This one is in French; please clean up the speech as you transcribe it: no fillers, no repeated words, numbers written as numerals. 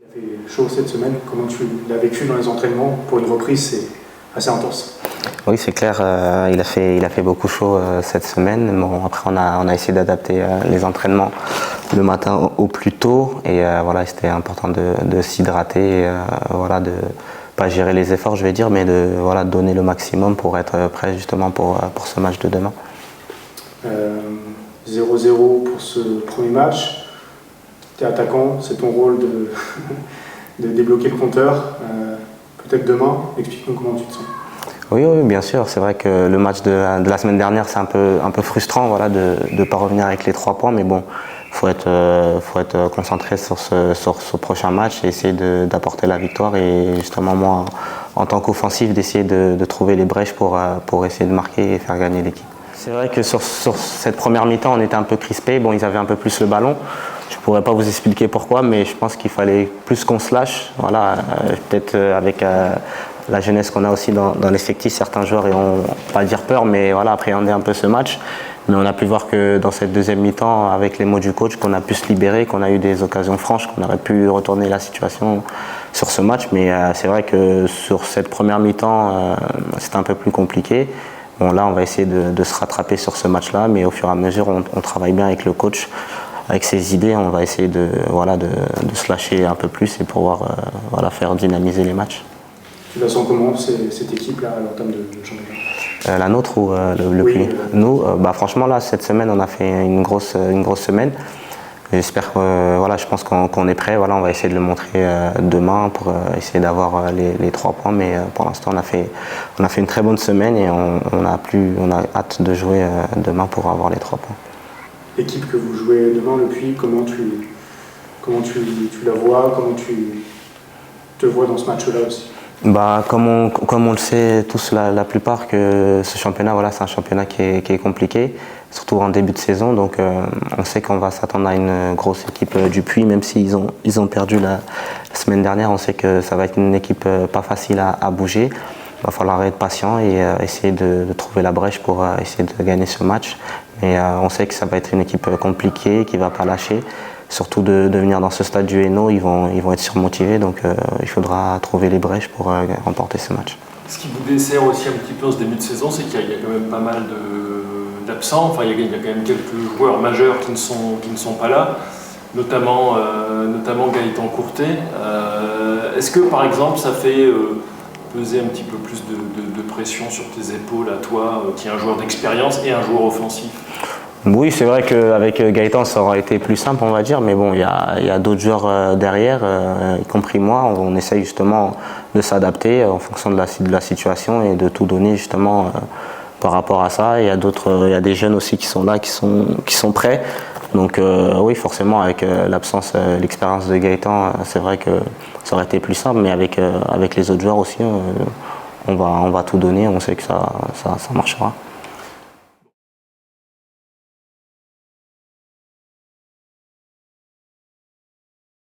Il a fait chaud cette semaine. Comment tu l'as vécu dans les entraînements? Pour une reprise, c'est assez intense. Oui, c'est clair, il a fait beaucoup chaud cette semaine. Bon, après, on a essayé d'adapter les entraînements le matin au plus tôt. Et voilà, c'était important de s'hydrater, voilà, de pas gérer les efforts, je vais dire, mais de voilà, donner le maximum pour être prêt justement pour ce match de demain. 0-0 pour ce premier match. Tu es attaquant, c'est ton rôle de débloquer le compteur. Peut-être demain, explique-nous comment tu te sens. Oui, bien sûr. C'est vrai que le match de la semaine dernière, c'est un peu frustrant, voilà, de ne pas revenir avec les 3 points. Mais bon, faut être concentré sur ce prochain match et essayer d'apporter la victoire. Et justement, moi, en tant qu'offensif, d'essayer de trouver les brèches pour essayer de marquer et faire gagner l'équipe. C'est vrai que sur cette première mi-temps, on était un peu crispés. Bon, ils avaient un peu plus le ballon. Je ne pourrais pas vous expliquer pourquoi, mais je pense qu'il fallait plus qu'on se lâche. Voilà, peut-être avec la jeunesse qu'on a aussi dans l'effectif, certains joueurs ont pas dire peur, mais voilà, appréhender un peu ce match. Mais on a pu voir que dans cette deuxième mi-temps, avec les mots du coach, qu'on a pu se libérer, qu'on a eu des occasions franches, qu'on aurait pu retourner la situation sur ce match. Mais c'est vrai que sur cette première mi-temps, c'était un peu plus compliqué. Bon, là, on va essayer de se rattraper sur ce match-là, mais au fur et à mesure, on travaille bien avec le coach, avec ses idées. On va essayer de se lâcher un peu plus et pouvoir faire dynamiser les matchs. Tu la sens comment, cette équipe-là, à l'entame de championnat? La nôtre ou le oui, Nous, franchement, là, cette semaine, on a fait une grosse semaine. J'espère que, je pense qu'on est prêt. Voilà, on va essayer de le montrer demain pour essayer d'avoir les 3 points. Mais pour l'instant, on a fait une très bonne semaine et on a hâte de jouer demain pour avoir les 3 points. L'équipe que vous jouez demain, le Puy, comment tu la vois, comment tu te vois dans ce match-là aussi? Comme on le sait tous la plupart, que ce championnat, c'est un championnat qui est compliqué, surtout en début de saison. Donc on sait qu'on va s'attendre à une grosse équipe du Puy, même s'ils ont perdu la semaine dernière. On sait que ça va être une équipe pas facile à bouger. Il va falloir être patient et essayer de trouver la brèche pour essayer de gagner ce match. Mais on sait que ça va être une équipe compliquée, qui ne va pas lâcher. Surtout de venir dans ce stade du Hainaut, ils vont être surmotivés, donc il faudra trouver les brèches pour remporter ce match. Ce qui vous dessert aussi un petit peu en ce début de saison, c'est qu'il y a quand même pas mal d'absents. Enfin, il y a quand même quelques joueurs majeurs qui ne sont pas là, notamment Gaëtan Courtet. Est-ce que par exemple ça fait peser un petit peu plus de pression sur tes épaules à toi, qui est un joueur d'expérience et un joueur offensif? Oui, c'est vrai qu'avec Gaëtan, ça aurait été plus simple, on va dire, mais bon, il y a d'autres joueurs derrière, y compris moi. On essaye justement de s'adapter en fonction de la situation et de tout donner justement par rapport à ça. Il y a des jeunes aussi qui sont là, qui sont prêts. Donc oui, forcément, avec l'absence, l'expérience de Gaëtan, c'est vrai que ça aurait été plus simple, mais avec les autres joueurs aussi, on va tout donner, on sait que ça marchera.